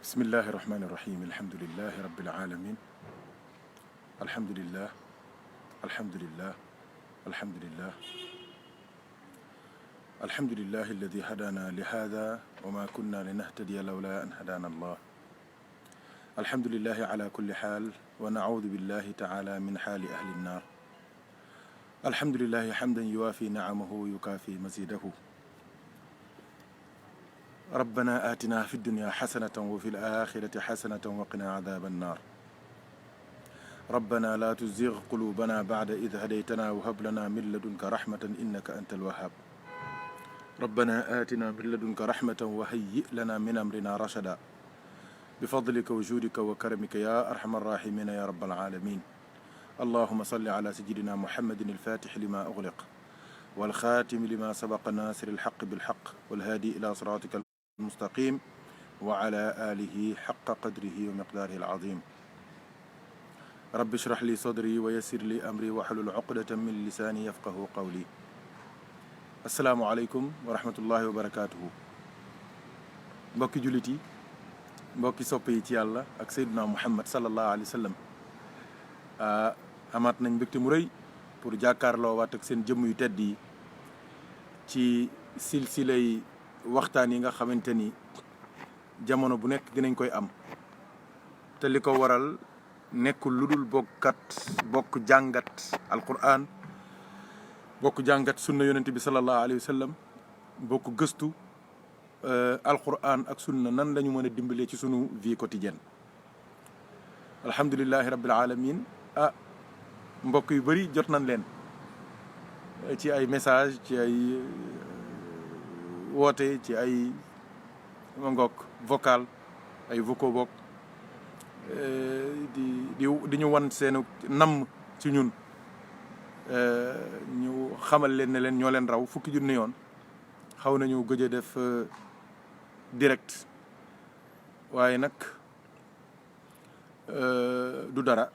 bismillahi irrahmani irrahim alhamdulilahi rabbil alamin alhamdulillah alhamdulillah alhamdulillah alhamdulillahi alladi hadana li hada wa ma kunna linahtadiya lawla an hadana allah alhamdulillahi ala kulli xaal wa naudu billahi taala min xaali ahli nnar alhamdulillahi hamdan yuwaafi naamahu yukaafi mazidahu ربنا آتنا في الدنيا حسنة وفي الآخرة حسنة وقنا عذاب النار ربنا لا تزغ قلوبنا بعد إذ هديتنا وهب لنا من لدنك رحمة إنك أنت الوهاب ربنا آتنا من لدنك رحمة وهيئ لنا من أمرنا رشدا بفضلك وجودك وكرمك يا أرحم الراحمين يا رب العالمين اللهم صل على سيدنا محمد الفاتح لما أغلق والخاتم لما سبق الناصر الحق بالحق والهادي إلى صراطك المستقيم وعلى آله حق قدره ومقداره العظيم رب اشرح لي صدري ويسر لي أمري واحلل عقدة من لساني يفقه قولي السلام عليكم ورحمة الله وبركاته mbokki jullit yi mbokki soppe yi ci yàlla ak Seydina Muhammad sallallahu alayhi wa sallam amaat nañ mbégte mu rëy pour jàkkaarloo waat ak seen jëmm yu tedd yi ci silsilay waxtaan yi nga xamante ni jamono bu nekk dinañ koy am te li ko waral nekkul lu dul bokk jàngat alquran bokk jàngat sunna yonent bi sallallahu alayhi wa sallam bokk gëstu alquran ak sunna nan lañu mën a dimbalee ci sunu vie quotidienne alhamdulillahi rabbil alamin mbokk yu bëri jot nañ leen ci ay message ci ay woote ci ay ngook vocal ay vocaux bokk di ñu wan seenu namm ci ñun ñu xamal leen ne leen ñoo leen raw fukki junni yoon xaw nañu gëj a def direct waaye nag du dara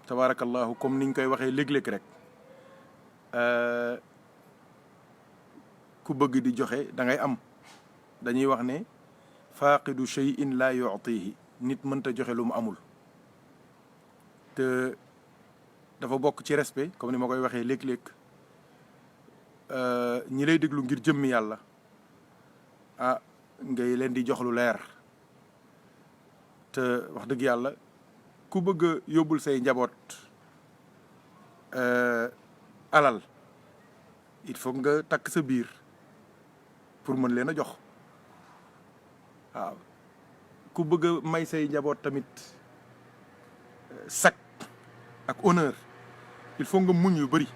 tabaarakallahu comme niñ koy waxee léeg-léeg rek ku bëgg di joxe da ngay am dañuy wax ne faaqidu shay'in la yu'tihi nit mënta joxe lu mu amul te dafa bokk ci respect comme ni ma koy waxee léeg-léeg ñi lay déglu ngir jëmmi yàlla ngay leen di jox lu leer te wax dëgg yàlla ku bëgg a yóbbul say njaboot alal il faut nga takk sa biir pour mën leen a jox waaw ku bëgg a may say njaboot tamit sac ak honneur il faut nga muñ yu bëri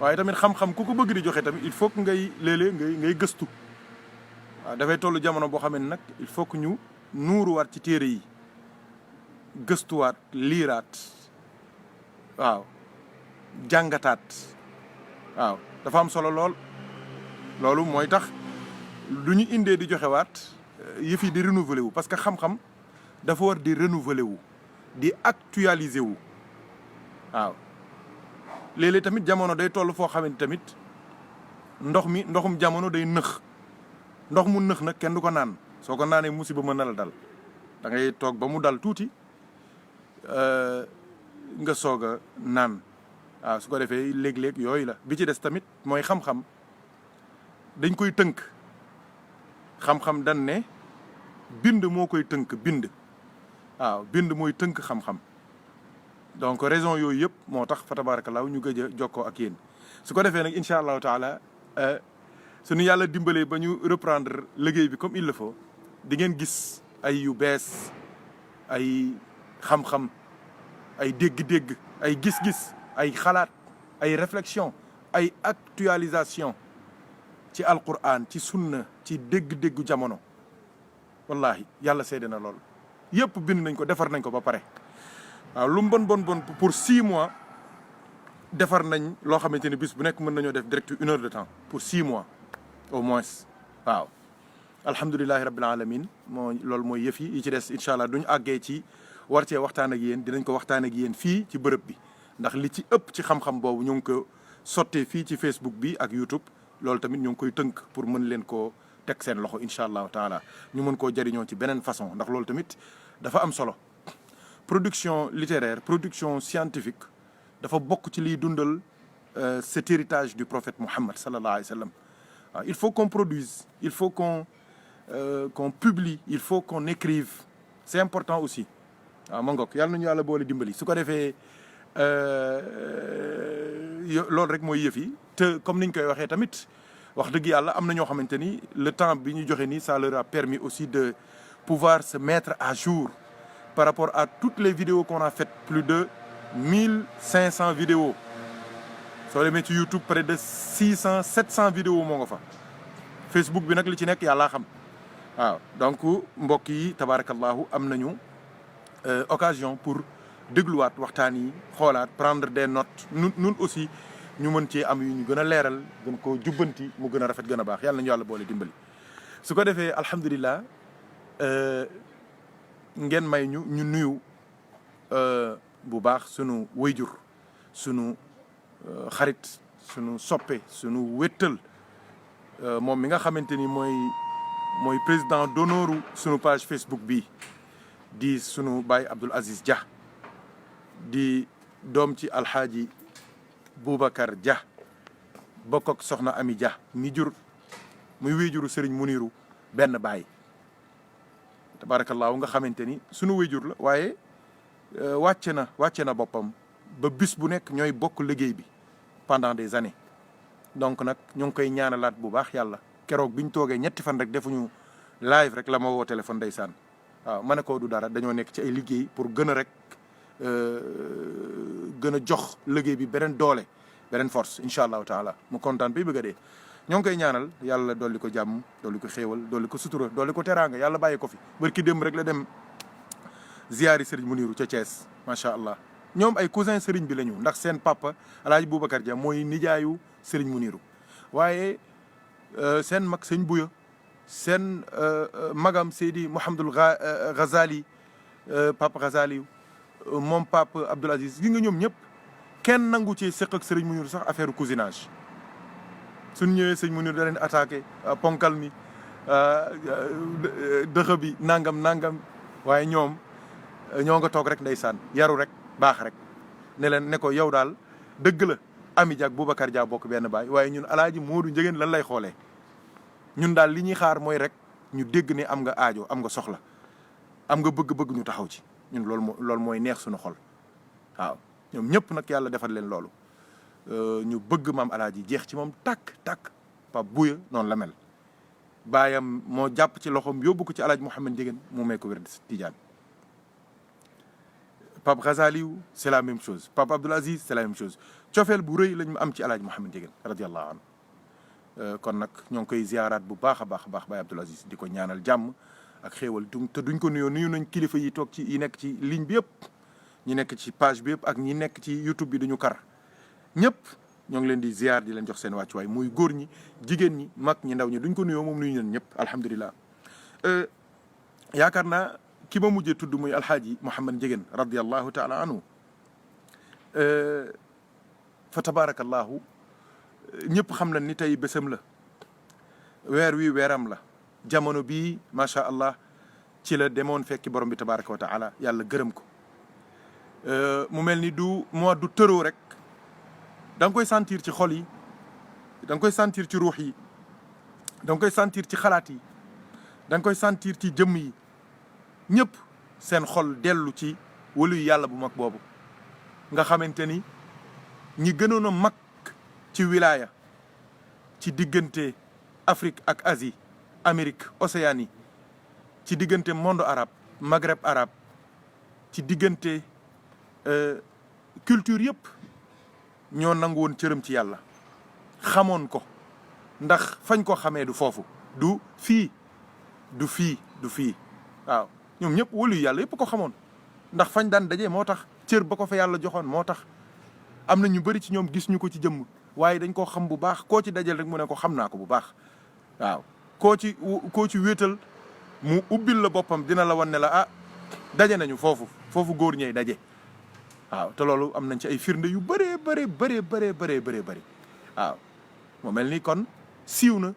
waaye tamit xam-xam ku ko bëgg di joxe tamit il faut que ngay léeg-léeg ngay gëstu waaw dafay tollu jamono boo xam ne nag il faut que ñu nuuruwaat ci téere yi gëstuwaat liiraat waaw jàngataat waaw dafa am solo lool loolu mooy tax lu ñu indee di joxewaat yëf yi di renouveler wu parce que xam-xam dafa war di renouveler wu di actualiser wu waaw léeg-léeg tamit jamono day toll foo xamante tamit ndoxum jamono day nëx ndox mu nëx nag kenn du ko naan soo ko naanee musiba mën na la dal da ngay toog ba mu dal tuuti nga soog a naan waaw su ko defee léeg-léeg yooyu la bi ci des tamit mooy xam-xam dañ koy tënk xam-xam dan ne bind moo koy tënk bind waaw bind mooy tënk xam-xam donc raison yooyu yëpp moo tax fa tabarakallah ñu gëj a jokkoo ak yéen su ko defee nag incha allahu taala suñu yàlla dimbalee ba ñu reprendre liggéey bi comme il le faut di ngeen gis ay yu bees ay xam-xam ay dégg-dégg ay gis-gis ay xalaat ay réflexion ay actualisation ci alquran ci sunna ci dégg-déggu jamono wallahi yàlla seede na lool yëpp bind nañ ko defar nañ ko ba pare waaw lu mu bon pour 6 mois defar nañ loo xamante ni bis bu nekk mën nañoo def direct 1 heure de temps pour 6 mois au moins waaw alhamdulilahi rabbil alamin loolu mooy yëf yi ci des incha allah duñu àggee ci war cee waxtaan ak yéen dinañ ko waxtaan ak yéen fii ci bërëb bi ndax li ci ëpp ci xam-xam boobu ñu ngi ko sottee fii ci Facebook bi ak YouTube loolu tamit ñu ngi koy tënk pour mën leen koo teg seen loxo incha allahu taala ñu mën koo jëriñoo ci beneen façon ndax loolu tamit dafa am solo. production littéraire production scientifique dafa bokk ci liy dundal cet héritage du prophète Muhammad sallallahu alayhi wa sallam. waaw il faut qu'on produise il faut qu'on publie il faut qu'on écrive c'est important aussi waaw ma ngoog yàlla nañu yàlla boole dimbali su ko defee loolu rek mooy yëf yi te comme niñ koy waxee tamit wax dëgg yàlla am na ñoo xamante ni le temps bi ñu joxe nii ça leur a permis aussi de pouvoir se mettre à jour par rapport à toutes les vidéos qu'on a faites plus de 1500 vidéos soo demee ci YouTube près de 600 700 vidéos moo nga fa Facebook bi nag li ci nekk yàllaa xam waaw donc mbokk yi tabarakallahu am nañu occasion pour dégluwaat waxtaan yi xoolaat prendre des notes nun aussi ñu mën cee am yu ñu gën a leeral gën koo jubbanti mu gën a rafet gën a baax yàlla nañu yàlla boole dimbali su ko defee alhamdulilah ngeen may ñu nuyu bu baax sunu wayjur sunu xarit sunu soppe sunu wéttal moom mi nga xamante ni mooy président d'honneur sunu page Facebook bi di sunu baay Abdoul Aziz Dia di doom ci alxaaji Boubacar Dia bokk ak soxna Ami Dia mi jur muy wéyjuru Serigne Muniru benn baay tabaarakallaahu nga xamante ni sunu wéyjur la waaye wàcce na boppam ba bis bu nekk ñooy bokk liggéey bi pendant des années donc nag ñu ngi koy ñaanalaat bu baax yàlla keroog bi ñu toogee ñetti fan rek defuñu live rek la ma woo téléphone ndeysaan waaw ma ne ko du dara dañoo nekk ci ay liggéey pour gën a rek gën a jox liggéey bi beneen doole beneen force incha allahu taala mu kontaan bi bëgg a dee ñoo ngi koy ñaanal yàlla dolli ko jàmm dolli ko xéewal dolli ko sutura dolli ko teraanga yàlla bàyyi ko fi barki démb rek la dem ziyaari Serigne Muniru ca Thiès macha allah ñoom ay cousin Serigne bi la ñu ndax seen papa alaaji Boubacar Dia mooy nijaayu Serigne Muniru waaye seen mag sëñ Buya seen magam Seydi Mouhamadul Ghazali papa Ghazali moom papa Abdoul Aziz gi nga ñoom ñëpp kenn nangu ci seq ak Serigne Muniru sax affaire cousinage suñ ñëwee sëñ Muniru da leen attaqué ponkal mi dëxa bi nangam waaye ñoom ñoo nga toog rek ndeysaan yaru rek baax rek ne leen ne ko yow daal dëgg la Ami Dia ak Boubacar Dia bokk benn baay waaye ñun alaaji Moodu Njëgeen lan lay xoolee ñun daal li ñuy xaar mooy rek ñu dégg ne am nga aajo am nga soxla am nga bëgg-bëgg ñu taxaw ci ñun loolu mooy neex suñu xol waaw ñoom ñëpp nag yàlla defal leen loolu ñu bëgg maam alaaji jeex ci moom takk Pape Bouya noonu la mel baayam moo jàpp ci loxoom yóbbu ko ci alaaji Mouhamed Njëgeen mu may ko wér Tijaan Pape Ghazali c'est la même chose Pape Abdoul Aziz c'est la même chose cofeel bu rëy lañu am ci alaaji Mouhamed Njëgeen radiyallahu anhu kon nag ñoo ngi koy ziaraat bu baax a baax Baye Abdoul Aziz di ko ñaanal jàmm ak xéewal te duñ ko nuyu nañ kilifa yi toog ci yi nekk ci ligne bi yëpp ñi nekk ci page bi yëpp ak ñi nekk ci YouTube bi duñu kar ñëpp ñoo ngi leen di ziar di leen jox seen wàccuwaay muy góor ñi jigéen ñi mag ñi ndaw ñi duñ ko nuyoo moom nuyu leen ñëpp alhamdulilah yaakaar naa ki ma mujjee tudd muy alxaaji Mouhamed Njëgeen radiyallahu taala anhu fa tabarakallahu ñëpp xam nañ ni tey bésam la weer wi weeram la jamono bii macha allah ci la demoon fekki borom bi tabaraka wa taala yàlla gërëm ko mu mel ni du tëroo rek da nga koy sentir ci xol yi da nga koy sentir ci ruux yi da nga koy sentir ci xalaat yi da nga koy sentir ci jëmm yi ñëpp seen xol dellu ci walu yàlla bu mag boobu nga xamante ni ñi gënoon a mag ci wilaya ci diggante Afrique ak Asie Amérique Océanie ci diggante monde arabe Maghreb arabe ci diggante culture yëpp ñoo nangu woon cërëm ci yàlla xamoon ko ndax fañ ko xamee du foofu du fii waaw ñoom ñëpp wëlu yàlla yëpp ko xamoon ndax fañ daan daje moo tax cër ba ko fa yàlla joxoon moo tax am na ñu bëri ci ñoom gis ñu ko ci jëmm waaye dañ koo xam bu baax koo ci dajal rek mu ne ko xam naa ko bu baax waaw koo ci wéetal mu ubbil la boppam dina la wan ne la ah daje nañu foofu góor ñey daje waaw te loolu am nañ ci ay firnde yu bëree bëri waaw moo mel ni kon siiw na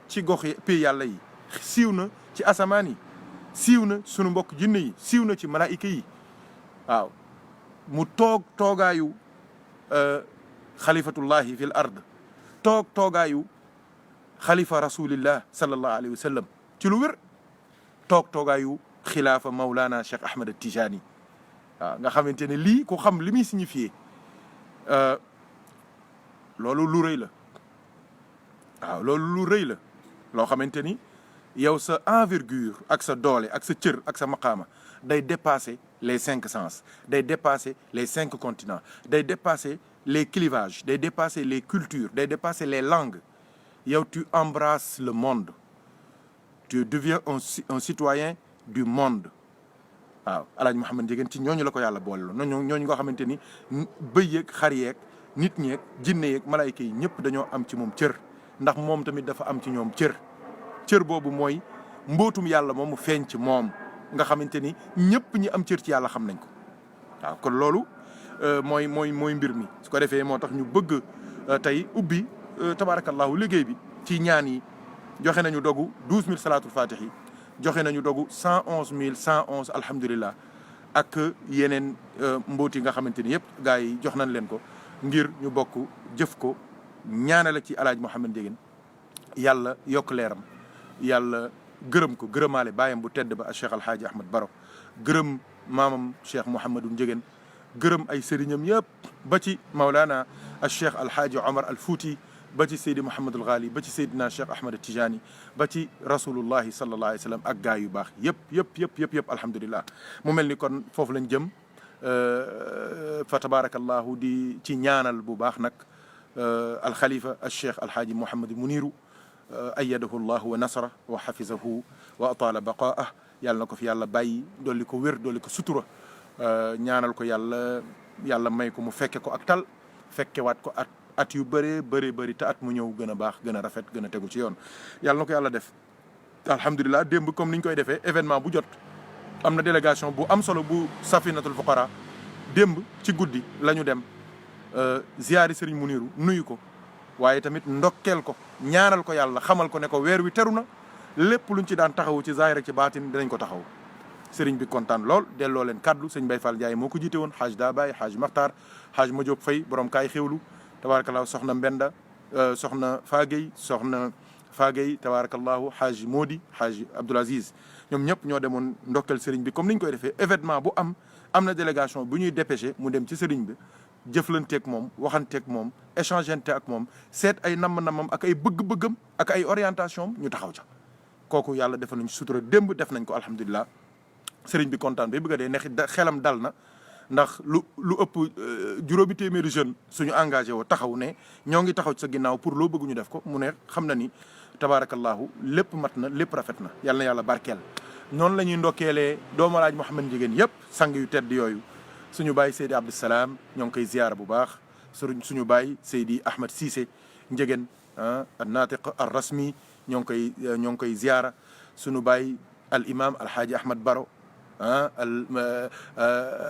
ci gox yi pays yàlla yi siiw na ci asamaan yi siiw na sunu mbokk jinne yi siiw na ci malaayika yi waaw mu toogaayu xalifatullahi fil ard toogaayu xalifa rasulillah sallallahu alayhi wa sallam ci lu wér toogaayu xilaafa Maulana Cheikh Ahmed Tijani waaw nga xamante ne lii ku xam li muy signifié loolu lu rëy la waaw loolu lu rëy la loo xamante ni yow sa envergure ak sa doole ak sa cër ak sa maqaama day dépasser les 5 sens day dépasser les 5 continents day dépasser les clivages day dépasser les cultures day dépasser les langues yow tu embrasses le monde tu deviens un citoyen du monde waaw Alaaji Mouhamed Ndiéguène ci ñooñu la ko yàlla boole loon ñooñu nga xamante ni bëy yeeg xar yeeg nit ñeeg jinne yeeg malaayka yi ñëpp dañoo am ci moom cër ndax moom tamit dafa am ci ñoom cër boobu mooy mbootum yàlla moom mu feeñ ci moom nga xamante ni ñëpp ñi am cër ci yàlla xam nañ ko waaw kon loolu mooy mbir mi su ko defee moo tax ñu bëgg tey ubbi tabarakallahu liggéey bi ci ñaan yi joxe nañu dogu 12000 salaatul fatih yi joxe nañu dogu 111111 alhamdulillah ak yeneen mbooti nga xamante ni yëpp gars yi jox nañ leen ko ngir ñu bokk jëf ko ñaanale ci Alaaji Mouhamed Ndiéguène yàlla yokk leeram yàlla gërëm ko gërëmaale baayam bu tedd ba Cheikh Alhaaji Ahmad Baro gërëm maamam Cheikh Mouhamadou Ndiéguène gërëm ay sëriñam yëpp ba ci Maulana Cheikh Alhaaji Omar al Fouti ba ci Seydi Mouhamadul Ghali ba ci Seydina Cheikh Ahmad Tijani ba ci rasulullahi sallallahu alayhi wa sallam ak gaa yu baax yëpp alhamdulillah mu mel ni kon foofu lañ jëm fa tabarakallahu di ci ñaanal bu baax nag alxalifa Cheikh Alhaaji Mouhamad Muniru ayyadahu llahu wa nasara wa xafizahu wa ataala baqaah yàlla na ko fi yàlla bàyyi dolli ko wér dolli ko sutura ñaanal ko yàlla may ko mu fekke ko ak tal fekkewaat ko at yu bëri te at mu ñëw gën a baax gën a rafet gën a tegu ci yoon yàlla na ko yàlla def alhamdulilah démb comme niñ koy defee événement bu jot am na délégation bu am solo bu safinatul fuqara démb ci guddi la ñu dem ziyaari Serigne Muniru nuyu ko waaye tamit ndokkeel ko ñaanal ko yàlla xamal ko ne ko weer wi teru na lépp luñ ci daan taxawu ci zahir ak ci baatin dinañ ko taxaw Serigne bi kontaan lool delloo leen kaddu sëñ Baye Fall Ndiaye moo ko jiite woon xaaj daa Baye xaaj Maxtaar xaaj Madiop Faye borom kaay xewlu tabarakallahu soxna Mbenda soxna Fagey tabarakallahu xaaj Modi xaaj Abdoul Aziz ñoom ñëpp ñoo demoon ndokkeel Serigne bi comme niñ koy defee événement bu am na délégation bu ñuy dépêché mu dem ci Serigne bi jëflanteeg moom waxanteeg moom échangeante ak moom seet ay namm-nammam ak ay bëgg-bëggam ak ay orientation ñu taxaw ca kooku yàlla defal nañ sutura démb def nañ ko alhamdulilah sëriñ bi kontaan ba bëgg a dee neex xelam dal na ndax lu ëpp juróomi téeméeri jeune suñu engagé woo taxaw ne ñoo ngi taxaw ci sa ginnaaw pour loo bëgg ñu def ko mu ne xam na ni tabarakallahu lépp mat na lépp rafet na yàlla na yàlla barkeel noonu la ñuy ndokkeelee doomu Alaaji Mouhamed Ndiéguène yëpp sang yu tedd yooyu suñu baay Seydi Abdou Salaam ñoo ngi koy ziyaara bu baax suñu baay Seydi Ahmed Cissé Ndiéguène an natiq ar rasmi ñoo ngi koy ziyaara suñu baay al imam alhaaji Ahmad Baro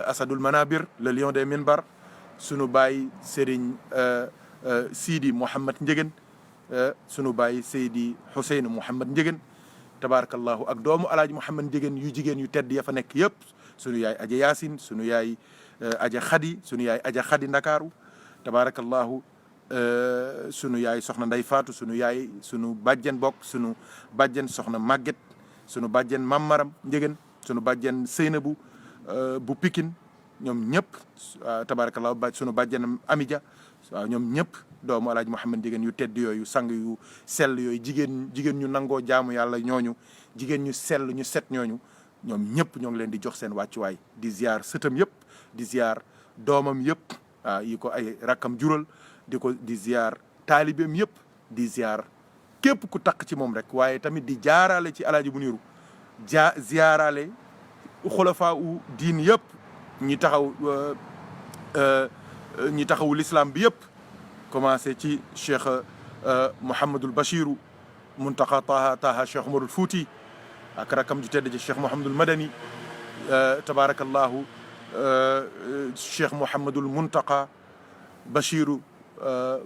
asadul manabir le lion des minbar suñu baay Serigne Sidi Mouhamed Ndiéguène suñu baay Seydi Hussein Mouhamed Ndiéguène tabarakallahu ak doomu Alaaji Mouhamed Ndiéguène yu jigéen yu tedd ya fa nekk yëpp sunu yaay aja Yaasin sunu yaay aja Xadi sunu yaay aja Xadi Ndakaaru tabarakallahu sunu yaay soxna Nday Faatu sunu bàjjen bokk sunu bàjjen soxna Màgget sunu bàjjen Mammaram Ndiéguène sunu bàjjen Seynabu bu Pikin ñoom ñëpp tabarakallahu sunu bàjjen Amidia waaw ñoom ñëpp doomu Alaaji Mouhamed Ndiéguène yu tedd yooyu sang yu sell yooyu jigéen ñu nangoo jaamu yàlla ñooñu jigéen ñu sell ñu set ñooñu ñoom ñëpp ñoo ngi leen di jox seen wàccuwaay di ziar sëtam yëpp di ziar doomam yëpp yi ko ay rakkam jural di ziar taalibeem yëpp di ziar képp ku takk ci moom rek waaye tamit di jaarale ci Alaaji Muniru ziarale xulafaa u diin yëpp ñi taxawu l'islam bi yëpp commencé ci cheikh Mouhamadul Bachiru Muntaqa Taha cheikh Umarul Fouti ak rakam ju tedd ci cheikh Mouhamadul Madani tabarakallahu cheikh Mouhamadul Muntaqa Bachiru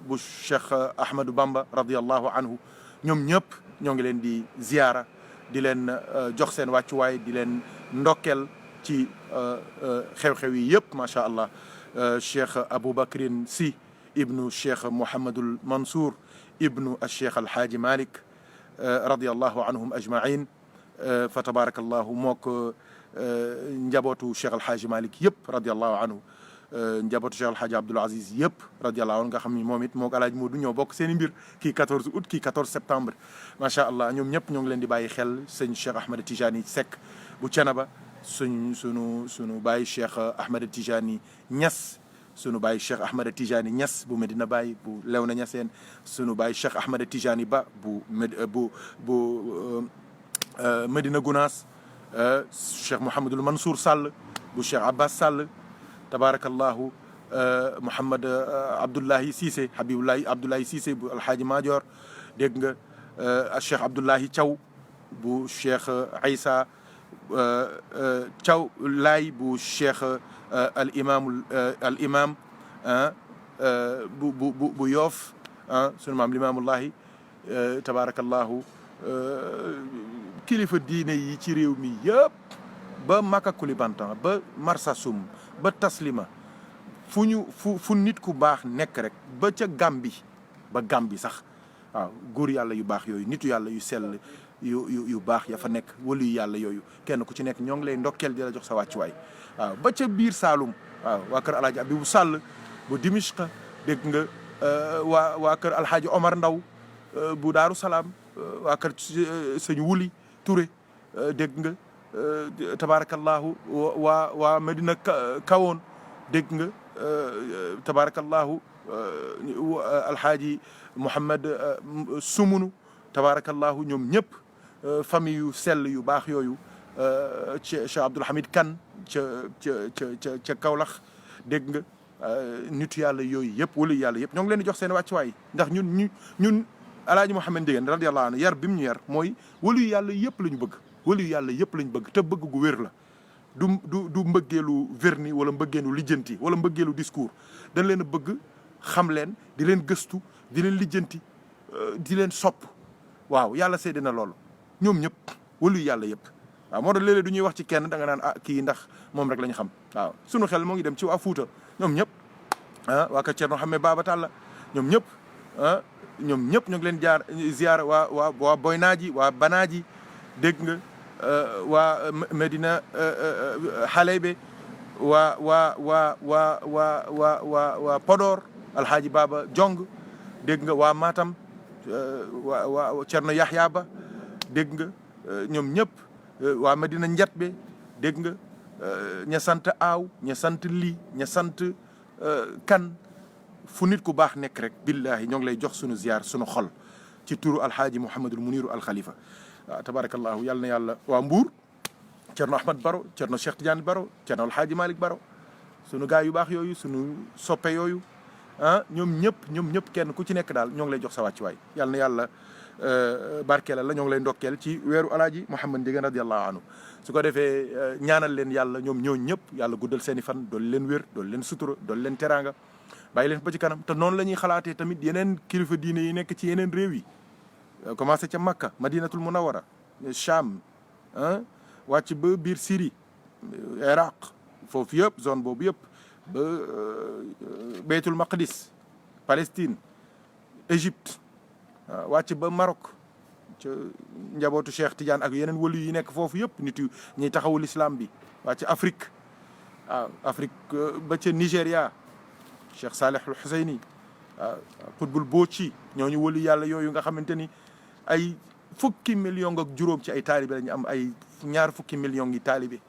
bu cheikh Ahmadou Bamba radiallahu anhu ñoom ñëpp ñoo ngi leen di ziyaara di leen jox seen wàccuwaay di leen ndokkeel ci xew-xew yi yëpp macha allah cheikh Aboubacrin Sy ibnu cheikh Mouhamadul Mansour ibnu cheikh Alhaaji Malick radiyallahu anhum ajmain fa tabarakallahu mook njabootu cheikh Alhaaji Malick yëpp radiyallahu anhu njabootu cheikh Alhaaji Abdoul Aziz yëpp radiyallahu anhu nga xam ni moom it mook Alaaji Moodu ñoo bokk seen i mbir kii 14 août kii 14 septembre macha allah ñoom ñëpp ñoo ngi leen di bàyyi xel sëñ cheikh Ahmed Tijani Seck bu Cenaba sunu baay cheikh Ahmed Tijani Niass sunu baay cheikh Ahmed Tijani Niass bu Medina Baye bu Léona Niassène sunu baay cheikh Ahmed Tijani Ba bu Medina Gounass cheikh Mouhamadul Mansour Sall bu cheikh Abbas Sall tabarakallahu Mouhamad Abdoulahi Cissé Habibullahi Abdoulahi Cissé bu Alhaaji Madior dégg nga cheikh Abdoulahi Thiaw bu cheikh Aïssa Thiaw Laay bu cheikh al imam bu Yoof sunu maam Limaamullahi tabarakallahu kilifa diine yi ci réew mi yëpp ba Maka Koulibantang ba Marsassoum ba Taslima fu nit ku baax nekk rek ba ca Gàmbi sax waaw góor yàlla yu baax yooyu nitu yàlla yu sell yu baax ya fa nekk wala yu yàlla yooyu kenn ku ci nekk ñoo ngi lay ndokkeel di la jox sa wàccuwaay waaw ba ca biir Saalum waaw waa kër Alaaji Abibu Sall bu Dimishqa dégg nga waa kër Alhaaji Omar Ndaw bu Daaru Salaam waa kër sëñ Wuli Touré dégg nga tabarakallahu waa Medina Kawoon dégg nga tabarakallahu Alhaaji Mouhamed Sumunu tabarakallahu ñoom ñëpp famille yu sell yu baax yooyu Cheikh Abdoul Hamid Kane ca Kaolack dégg nga nitu yàlla yooyu yëpp wala yàlla yëpp ñoo ngi leen di jox seen wàccuwaay ndax ñun Alaaji Mouhamed Ndiéguène radiyallahu anhu yar bi mu ñu yar mooy walu yàlla yëpp la ñu bëgg walu yàlla yëpp la ñu bëgg te bëgg gu wér la du mbëggeelu verni wala mbëggeelu lijjanti wala mbëggeelu discours dañ leen a bëgg xam leen di leen gëstu di leen lijjanti di leen sopp waaw yàlla seede na loolu ñoom ñëpp walu yàlla yëpp waaw moo tax léeg-léeg du ñuy wax ci kenn da nga naan kii ndax moom rek la ñu xam waaw sunu xel moo ngi dem ci waa Fuuta ñoom ñëpp waa ka Ceerno Xamme Baaba Talla ñoom ñëpp ñoom ñëpp ñu ngi leen ziyaara waa Boynaaji waa Banaaji dégg nga waa Medina Halebe waa Podor Alhaaji Baba Jong dégg nga waa Matam waa Cerno Yaxya Ba dégg nga ñoom ñëpp waa Medina Njatbe dégg nga ña sant Aaw ña sant Li ña sant Kan fu nit ku baax nekk rek billahi ñoo ngi lay jox sunu ziar sunu xol ci turu Alhaaji Mouhamadul Muniru Alxalifa waaw tabarakallahu yàlla na yàlla waa Mbuur Cerno Ahmad Baro Cerno Cheikh Tidiane Baro Cerno Alhaaji Malick Baro sunu gaay yu baax yooyu sunu soppe yooyu ñoom ñëpp kenn ku ci nekk daal ñoo ngi lay jox sa wàccuwaay yàlla na yàlla barkeelal la ñoo ngi lay ndokkeel ci weeru Alaaji Mouhamed Ndiéguène radiyallahu anhu su ko defee ñaanal leen yàlla ñoom ñëpp yàlla guddal seen i fan dool leen wér dool leen sutura dool leen teraanga bàyyi leen ba ci kanam te noonu la ñuy xalaatee tamit yeneen kilifa diine yi nekk ci yeneen réew yi commencé ca Makka Madinatul Munawwara Cham wàcc ba biir Syrie Iraq foofu yëpp zone boobu yëpp ba Beytul Maqdis Palestine Égypte wàcc ba Maroc ca njabootu Cheikh Tidiane ak yeneen wëlu yi nekk foofu yëpp nit yu ñuy taxawul islam bi wàcc Afrique Afrique ba ca Nigéria Cheikh Saleh al Husseini Qutbul Boochi ñooñu wëlu yàlla yooyu nga xamante ni ay fukki million ak juróom ci ay taalibe lañu am ay ñaar fukki million yi taalibe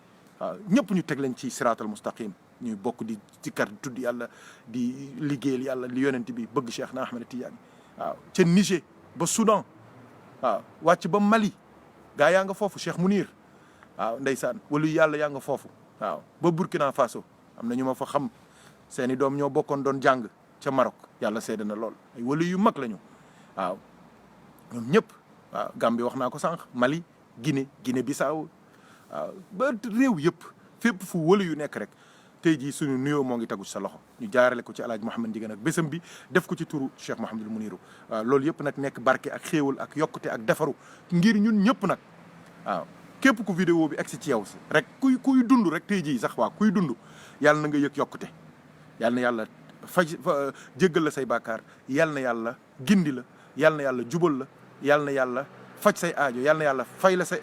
waaw ñëpp ñu teg leen ci siraatal mustaqim ñuy bokk di zikkar di tudd yàlla di liggéeyal yàlla li yonent bi bëgg Cheikh na Ahmed Tidiane waaw ca Niger ba Soudan waaw wàcc ba Mali gaa yaa nga foofu Cheikh Mounir waaw ndeysaan walu yàlla yaa nga foofu waaw ba Burkina Faso am na ñu ma fa xam seeni doom ñoo bokkoon doon jàng ca Maroc yàlla seede na lool ay walu yu mag lañu waaw ñoom ñëpp waaw Gambie wax naa ko sànq Mali Guinée Bissau waaw ba réew yëpp fépp fu walu yu nekk rek tey jii suñu nuyoo moo ngi tagu ci sa loxo ñu jaarale ko ci Alaaji Mouhamed Ndiéguène ak bésam bi def ko ci turu Cheikh Mouhamadul Muniru waaw loolu yëpp nag nekk barke ak xéewal ak yokkute ak defaru ngir ñun ñëpp nag waaw képp ku vidéo bi agsi ci yow rek kuy dund rek tey jii sax waaw kuy dund yàlla na nga yëg yokkute yàlla na yàlla jéggal la say bàkkaar yàlla na yàlla gindi la yàlla na yàlla jubal la yàlla na yàlla faj say aajo yàlla na yàlla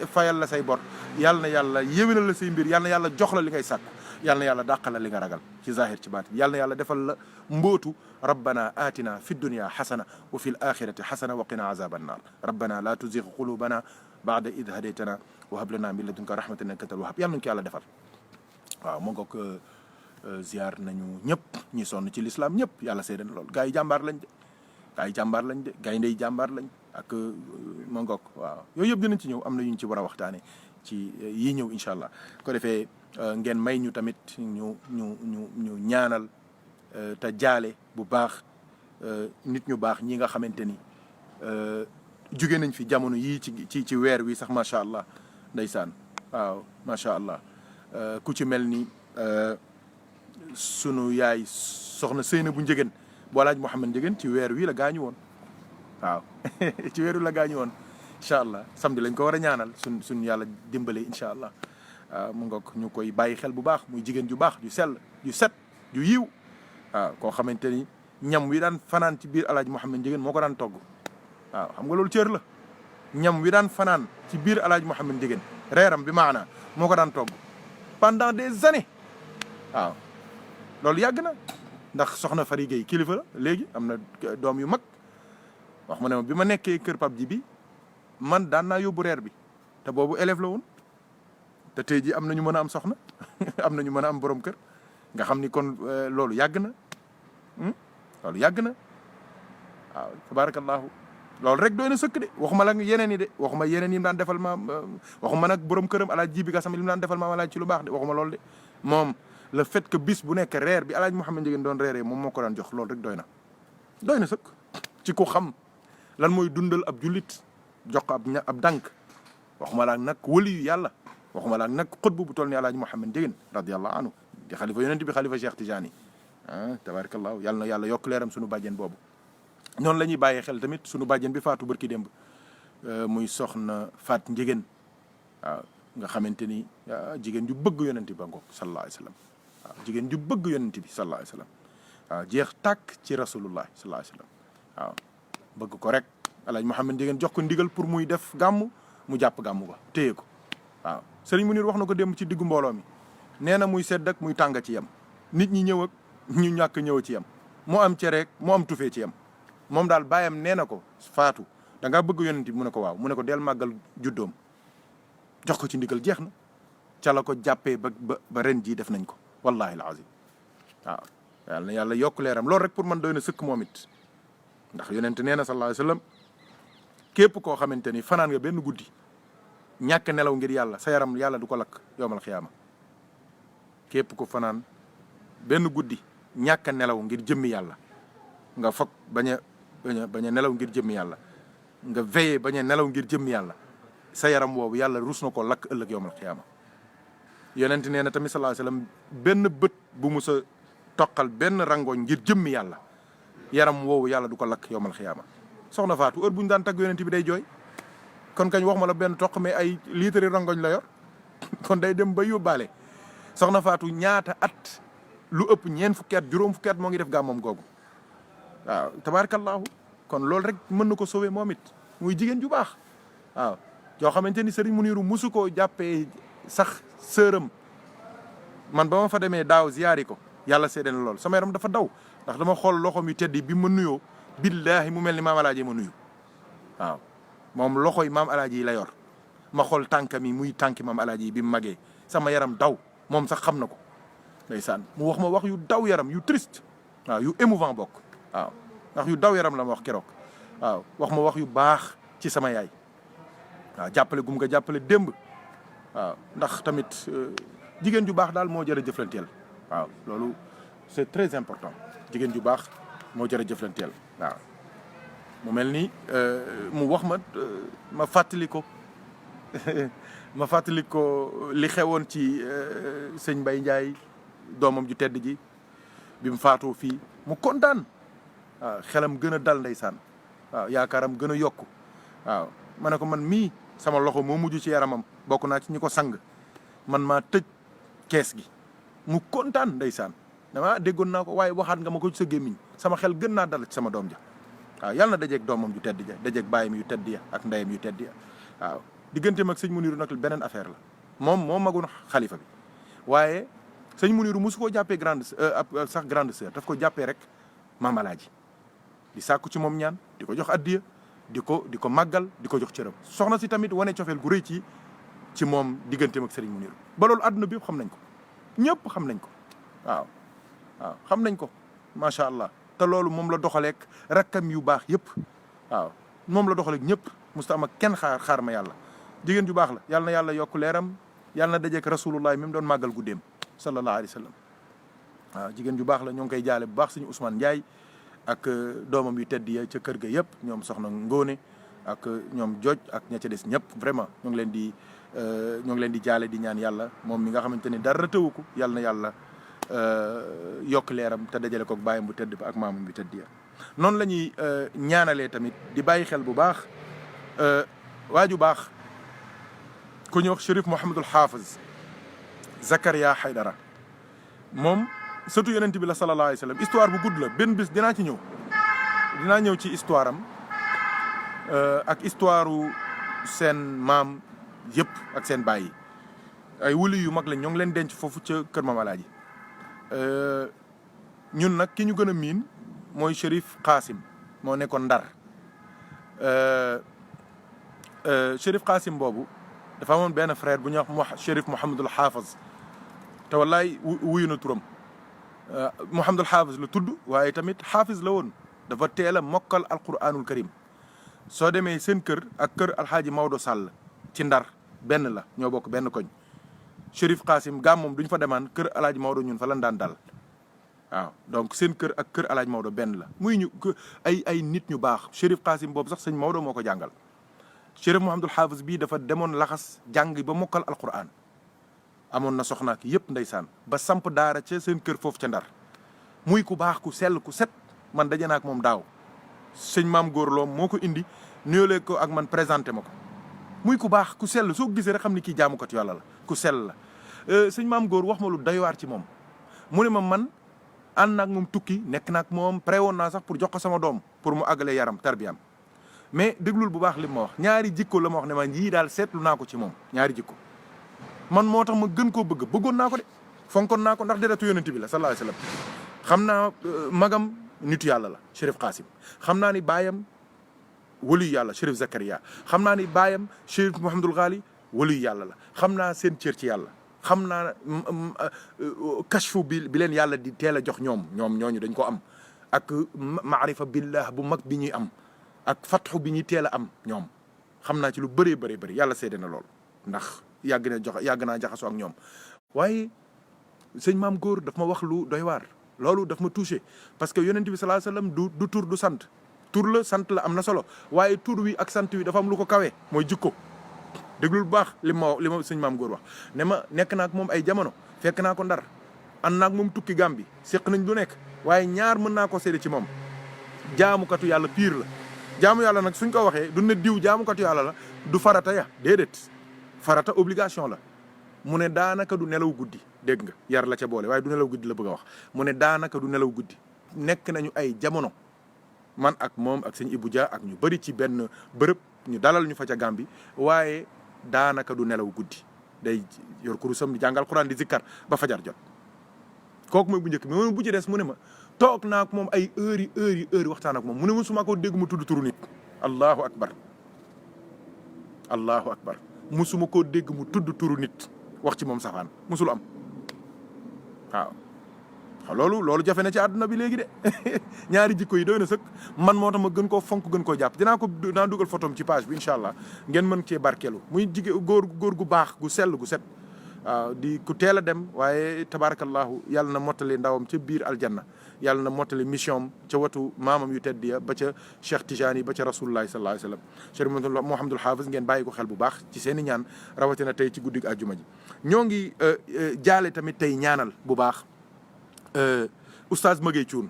fayal la say bor yàlla na yàlla yéwénal la say mbir yàlla na yàlla jox la li ngay sàkku yàlla na yàlla dàqal la li nga ragal ci zahir ci baat yàlla na yàlla defal la mbootu rabbana atina fi dunya xasana wa fi l axirati xasana wa qina azaba annar rabbana la tuzigh qulubana ba'da id hadaytana wa hab lana min ladunka rahmatan innaka antal wahhab yàlla nañu ko yàlla defal waaw moo ngoog ziar nañu ñëpp ñi sonn ci l'islam ñëpp yàlla seede na loolu gars yi jàmbaar lañ de gars yi jàmbaar lañ de gars yi ndey jàmbaar lañ ak moo ngoog waaw yooyu yëpp dinañ ci ñëw am na yuñ ci war a waxtaane ci yi ñëw incha allah ko defee ngeen may ñu tamit ñu ñaanal te jaale bu baax nit ñu baax ñi nga xamante ni jóge nañ fi jamono yii ci weer wi sax macha allah ndeysaan waaw macha allah ku ci mel ni sunu yaay soxna Seyna bu Ndiéguène bu Alaaji Mouhamed Ndiéguène ci weer wi la gaañu woon waaw ci weer wi la gaañu woon incha allah samedi lañ ko war a ñaanal suñ yàlla dimbale incha allah mu ngoog ñu koy bàyyi xel bu baax muy jigéen ju baax ju sell ju set ju yiw waaw koo xamante ni ñam wi daan fanaan ci biir Alaaji Mouhamed Ndiéguène moo ko daan togg waaw xam nga loolu cër la ñam wi daan fanaan ci biir Alaaji Mouhamed Ndiéguène reeram bi maana moo ko daan togg pendant des années waaw loolu yàgg na ndax soxna Fari Gueye kilifa la léegi am na doom yu mag wax ma ne ma bi ma nekkee kër Pape ji bi man daan naa yóbbu reer bi te boobu élève la woon te tey jii am na ñu mën a am soxna am na ñu mën a am borom kër nga xam ni kon loolu yàgg na loolu yàgg na waaw tabarakallahu loolu rek doy na sëkk de waxuma la yeneen yi de waxuma yeneen yi mu daan defal maam waxuma nag borom këram Alaaji Jibi Ka sama li mu daan defal maam Alaaji ci lu baax de waxuma loolu de moom le fait que bis bu nekk reer bi Alaaji Mouhamed Ndiéguène doon reeree moom moo ko daan jox loolu rek doy na sëkk ci ku xam lan mooy dundal ab jullit jox ko ab dànk waxuma la nag wali yu yàlla waxuma la nag xutbu bu toll ni Alaaji Mouhamed Ndiéguène radiyallahu anhu di xalifa yonent bi xalifa Cheikh Tidiane tabarakallahu yàlla na yàlla yokk leeram suñu bàjjen boobu noonu la ñuy bàyyee xel tamit suñu bàjjen bi faatu barki démb muy soxna Faat Ndiéguène waaw nga xamante ni jigéen ju bëgg yonent bi ba ngoog sallallahu alayhi wa sallam waaw jigéen ju bëgg yonent bi sallallahu alayhi wa sallam waaw jeex tàkk ci rasulullah sallallahu alayhi wa sallam waaw bëgg ko rek Alaaji Mouhamed Ndiéguène jox ko ndigal pour muy def gàmm mu jàpp gàmm ba téye ko waaw sëriñ Munir wax na ko démb ci diggu mbooloo mi nee na muy sedd ak muy tàng ci yem nit ñi ñëw ak ñu ñàkk ñëw ci yem moo am cereek moo am tufee ci yem moom daal bàyyam nee na ko faatu da ngaa bëgg yonent bi mu ne ko waaw mu ne ko del màggal juddoom jox ko ci ndigal jeex na ca la ko jàppee ba ren jii def nañ ko wallahi alazim waaw yàlla na yàlla yokk leeram loolu rek pour man doy na sëkk moom it ndax yonent nee na sallallahu alayhi wasallam képp koo xamante ni fanaan nga benn guddi ñàkk nelaw ngir yàlla sa yaram yàlla du ko lakk yowmal xiyaama képp ko fanaan benn guddi ñàkk nelaw ngir jëmmi yàlla nga foog bañ a nelaw ngir jëmmi yàlla nga veillé bañ a nelaw ngir jëmmi yàlla sa yaram woowu yàlla rus na ko lakk ëllëg yowmal xiyaama yonent nee na tamit sallallahu alayhi wasallam benn bët bu mu sa toqal benn rangoñ ngir jëmmi yàlla yaram woowu yàlla du ko lakk yowmal xiyaama soxna Faatu heure bu ñu daan tagg yonent bi day jooy kon kañ wax ma la benn toq mais ay liitari rangoñ la yor kon day dem ba yóbbaale soxna Faatu ñaata at lu ëpp ñeent fukki at juróom fukki at moo ngi def gàmmam googu waaw tabarakallahu kon loolu rek mën na ko sauver moom it muy jigéen ju baax waaw yoo xamante ni Serigne Muniru musu koo jàppee sax sëram man ba ma fa demee daaw ziyaari ko yàlla seede na lool sama yaram dafa daw ndax dama xool loxoom yu tedd yi bi ma nuyoo billaahi mu mel ni maam alaaji ma nuyu waaw moom loxo yi maam alaaji yi la yor ma xool tànkam yi muy tànki maam alaaji yi bi mu magee sama yaram daw moom sax xam na ko ndeysaan mu wax ma wax yu daw yaram yu triste waaw yu émouvant bokk waaw ndax yu daw yaram la ma wax keroog waaw wax ma wax yu baax ci sama yaay waaw jàppale gum nga jàppale démb waaw ndax tamit jigéen ju baax daal moo jar a jëflanteel waaw loolu c'est très important jigéen ju baax moo jar a jëflanteel waaw mu mel ni mu wax ma fàttali ko ma fàttali ko li xewoon ci sëñ Mbaye Ndiaye doomam ju tedd ji bi mu faatoo fii mu kontaan waaw xelam gën a dal ndeysaan waaw yaakaaram gën a yokku waaw ma ne ko man mii sama loxo moo mujj ci yaramam bokk naa ci ñi ko sang man maa tëj kees gi mu kontaan ndeysaan dama déggoon naa ko waaye waxaat nga ma ko ci sa gémmiñ sama xel gën naa dal ci sama doom ja waaw yàlla na dajeeg doomam ju tedd ja dajeeg bàyyam yu tedd ya ak ndeyam yu tedd ya waaw digganteem ak sëñ Muniru nag beneen affaire la moo magoon xalifa bi waaye sëñ Muniru mosu koo jàppee sax grande sœur daf ko jàppee rek maam Alaaji di sàkku ci moom ñaan di ko jox addiya di ko màggal di ko jox cëram soxna si tamit wane cofeel gu rëy ci moom digganteem ak sëriñ Muniru ba loolu àdduna bi yëpp xam nañ ko ñëpp xam nañ ko waaw xam nañ ko macha allah te loolu moom la doxaleek rakkam yu baax yëpp waaw moom la doxaleek ñëpp musta am ak kenn xaar ma yàlla jigéen ju baax la yàlla na yàlla yokk leeram yàlla na dajeek rasulullah mi mu doon màggal guddeem sallallahu alayhi wa sallam waaw jigéen ju baax la ñoo ngi koy jaale bu baax suñu Ousmane Ndiaye ak doomam yu tedd ya ca kër ga yëpp ñoom soxna Ngóone ak ñoom Jooj ak ña ca des ñëpp vraiment ñoo ngi leen di jaale di ñaan yàlla moom mi nga xamante ni dara tëwu ko yàlla na yàlla yokk leeram te dajale ko bàyyam bu tedd ba ak maamam bu tedd ya noonu la ñuy ñaanalee tamit di bàyyi xel bu baax waaju baax ku ñuy wax Chérif Mouhamadul Hafiz Zakaria Haydara moom sëtu yonent bi la sallallahu alayhi wa sallam histoire bu gudd la benn bis dinaa ñëw ci histoire am ak histoire seen maam yëpp ak seen baay yi ay wuli yu mag lañ ñoo ngi leen denc foofu ca kër Maam Alaaji ñun nag ki ñu gën a miin mooy Chérif Qasim moo nekkoon Ndar Chérif Qasim boobu dafa amoon benn frère bu ñuy wax Chérif Mouhamadul Hafiz te wallaay wuyu na turam Mouhamadul Hafiz la tudd waaye tamit Hafiz la woon dafa teel a mokkal alquranul karim soo demee seen kër ak kër Alxaaji Maodo Sall ci Ndar benn la ñoo bokk benn koñ Chérif Qasim gàmm moom duñ fa demaan kër Alaaji Maodo ñun fa lan daan dal waaw donc seen kër ak kër Alaaji Maodo benn la muy ñu ay nit ñu baax Chérif Qasim boobu sax sëñ Maodo moo ko jàngal Chérif Mouhamadul Hafiz bii dafa demoon laxas jàng ba mokkal alquran amoon na soxna ak yëpp ndeysaan ba samp daara ca seen kër foofu ca Ndar muy ku baax ku sell ku set man daje naa ak moom daaw sëñ maam góor loom moo ko indi nuyoolee ko ak man présenté ma ko muy ku baax ku sell soo gisee rek xam ni kii jaamukat yàlla la ku sell la sëñ maam góor wax ma lu doy waar ci moom mu ne ma man ànd naag moom tukki nekk naag moom pré woon naa sax pour jox ko sama doom pour mu àggalee yaram tarbiyam mais déglul bu baax li ma wax ñaari jikko la ma wax ne ma yii daal seetlu naa ko ci moom ñaari jikko man moo tax ma gën koo bëggoon naa ko de fonkoon naa ko ndax deretu yonent bi la sallallahu alayhi wasallam xam naa magam nitu yàlla la Chérif Qasim xam naa ni baayam waliyu yàlla Chérif Zakaria xam naa ni baayam Chérif Mouhamadul Ghali waliyu yàlla la xam naa seen cër ci yàlla xam naa kashfu bi leen yàlla di teel a jox ñoom ñooñu dañ ko am ak maarifa billah bu mag bi ñuy am ak fatxu bi ñuy teel a am ñoom xam naa ci lu bëree bëri yàlla seede na lool ndax yàgg naa jaxasoo ak ñoom waaye sëñ maam góor daf ma wax lu doy waar loolu daf ma touché parce que yonent bi sallallahu alayhi wasallam du tur du sant tur la sant la am na solo waaye tur wi ak sant wi dafa am lu ko kawee mooy jikko déglul bu baax li ma sëñ maam góor wax ne ma nekk naa ak moom ay jamono fekk naa ko Ndar ànd naa ak moom tukki Gàmbi séq nañ lu nekk waaye ñaar mën naa ko seede ci moom jaamukatu yàlla pire la jaamu yàlla nag suñ ko waxee du ne diw jaamukatu yàlla la du farata ya déedéet farata obligation la mu ne daanaka du nelaw guddi dégg nga yar la ca boole waaye du nelaw guddi la bëgg a wax mu ne daanaka du nelaw guddi nekk nañu ay jamono man ak moom ak sëñ Ibou Dia ak ñu bëri ci benn bërëb ñu dalal ñu fa ca Gàmbi waaye daanaka du nelaw guddi day yor kurusam di jàngal Quran di zikkar ba fajar jot kooku mooy bu njëkk mais bu ci des mu ne ma toog naa ak moom ay heures yi waxtaan ak moom mu ne ma suma ko dégg mu tudd turu nit allahu akbar musuma koo dégg mu tudd turu nit wax ci moom safaan musul am waaw loolu jafe na ci àdduna bi léegi de ñaari jikko yi doy na sëkk man moo tax ma gën koo fonk gën koo jàpp dinaa dugal photom ci page bi incha allah ngeen mën cee barkeelu muy jigéen góor gu baax gu sell gu set waaw di ku teel a dem waaye tabarakallahu yàlla na mottali ndawam ca biir aljanna yàlla na mottali mission am ca watu maamam yu tedd ya ba ca Cheikh Tijani ba ca rasulullahi sallallahu alayhi wasallam Cheikh Mouhamadul Hafiz ngeen bàyyi ko xel bu baax ci seen i ñaan rawatina tey ci guddig àjjuma ji ñoo ngi jaale tamit tey ñaanal bu baax oustaz Maguette Thioune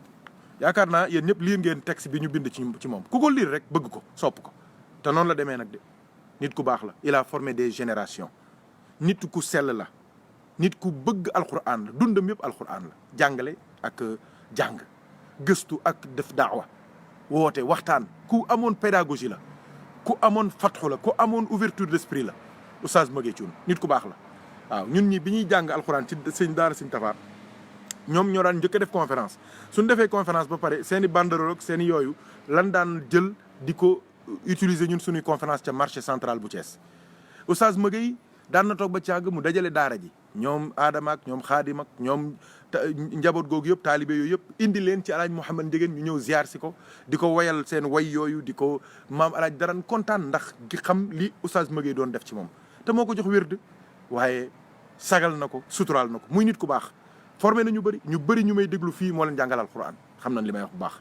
yaakaar naa yéen ñëpp liir ngeen texte bi ñu bind ci moom ku ko liir rek bëgg ko sopp ko te noonu la demee nag de nit ku baax la il a formé des générations nit ku sell la nit ku bëgg alquran la dundam yëpp alquran la jàngale ak jàng gëstu ak def daawa woote waxtaan ku amoon pédagogie la ku amoon fatxu la ku amoon ouverture d'esprit la oustaz Maguette Thioune nit ku baax la waaw ñun ñi bi ñuy jàng alquran ci sëñ daara sëñ Tafa ñoom ñoo daan njëkk a def conférence suñ defee conférence ba pare seen i banderole ak seen i yooyu lan daan jël di ko utiliser ñun suñuy conférence ca marché central bu Thiès oustaz Maguette daan na toog ba càgg mu dajale daara ji ñoom Adama ak ñoom Xaadim ak ñoom njaboot googu yëpp taalibe yooyu yëpp indi leen ci alaaj Mouhamad Ndiéguène ñu ñëw ziar si ko di ko wayal seen way yooyu di ko maam alaaj daran kontaan ndax di xam li oustaz Maguette doon def ci moom te moo ko jox wérd waaye sagal na ko suturaal na ko muy nit ku baax formé na ñu bëri ñu may déglu fii moo leen jàngal alquran xam nañ li may wax bu baax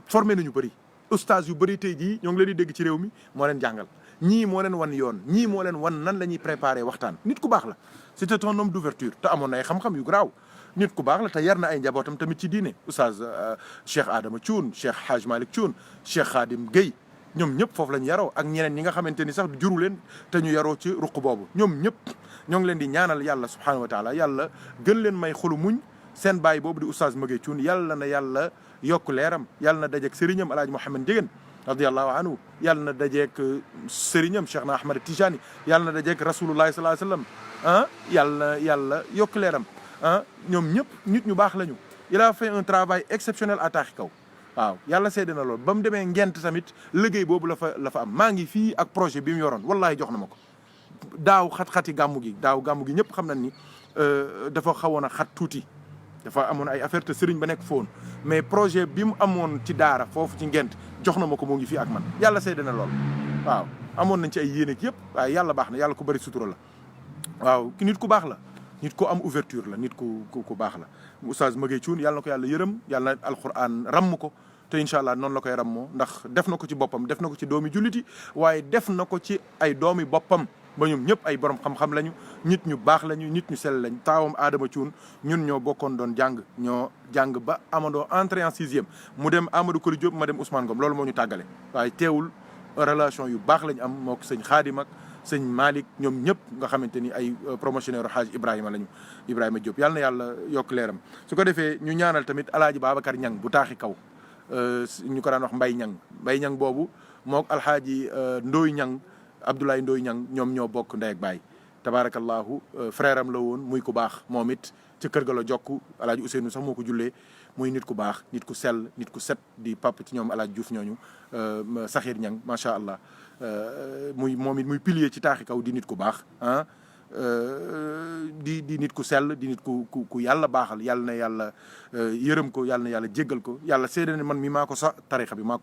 formé na ñu bëri oustaz yu bëri tey jii ñoo ngi leen di dégg ci réew mi moo leen jàngal ñii moo leen wan yoon ñii moo leen wan nan la ñuy préparé waxtaan nit ku baax la c'était un homme d'ouverture te amoon na ay xam-xam yu garaaw nit ku baax la te yar na ay njabootam tamit ci diine oustaz Cheikh Adama Thioune Cheikh Hadj Malick Thioune Cheikh Khadim Gueye ñoom ñëpp foofu lañ yaroo ak ñeneen ñi nga xamante ni sax juru leen te ñu yaroo ci ruq boobu ñoom ñëpp ñoo ngi leen di ñaanal yàlla subhanahu wa taala yàlla gën leen may xolu muñ seen baay boobu di oustaz Maguette Thioune yàlla na yàlla yokk leeram yàlla na dajeeg sëriñam alaaji Mouhamad Ndiéguène radiallahu anhu yàlla na dajeeg sëriñam Cheikh na Ahmad Tijani yàlla na dajeeg rasulullahi sallallahu alayhi wasallam yàlla yokk leeram ñoom ñëpp nit ñu baax lañu il a fait un travail exceptionnel à taaxi kaw waaw yàlla seede na lool ba mu demee Ngent tamit liggéey boobu la fa am maa ngi fii ak projet bi mu yoroon wallahi jox na ma ko daaw xat-xati gàmmu gi ñëpp xam nañ ni dafa xawoon a xat tuuti dafa amoon ay affaire te sëriñ ba nekk foon mais projet bi mu amoon ci daara foofu ci Ngent jox na ma ko moo ngi fii ak man yàlla seede na lool waaw amoon nañ ci ay yéene yëpp waaye yàlla baax na yàlla ku bëri sutura la waaw nit ku baax la nit ku am ouverture la nit ku baax la oustaz Maguette Thioune yàlla na ko yàlla yërëm yàlla na alquran ramm ko te incha allah noonu la koy rammoo ndax def na ko ci boppam def na ko ci doomi julliti waaye def na ko ci ay doomi boppam ba ñoom ñëpp ay borom xam-xam lañu nit ñu baax lañu nit ñu sell lañ taawam Adama Thioune ñun ñoo bokkoon doon ñoo jàng ba amandoo entrée en sixième mu dem Amadou Koli Diop ma dem Ousmane Ngom loolu moo ñu tàggale waaye teewul relation yu baax lañ am moo ko sëñ Xaadim ak sëñ Malick ñoom ñëpp nga xamante ni ay promotionnaire Hadj Ibrahima lañu Ibrahima Diop yàlla na yàlla yokk leeram su ko defee ñu ñaanal tamit alaaji Babacar Ñang bu taaxi kaw ñu ko daan wax Mbay Ñang boobu mook alhaaji Ndooy Ñang Abdoulaye Ndooy Ñang ñoom ñoo bokk ndey ak baay tabarakallahu frère am la woon muy ku baax moom it ca kër ga la jokk alaaji Ousseynou sax moo ko jullee muy nit ku baax nit ku sell nit ku set di pap ci ñoom alaaji Diouf ñooñu Saxiir Ñang macha allah moom it muy pilier ci taaxi kaw di nit ku baax di nit ku sell di nit ku yàlla baaxal yàlla na yàlla yërëm ko yàlla na yàlla jéggal ko yàlla seede ne man mi maa ko sax tarixa bi maa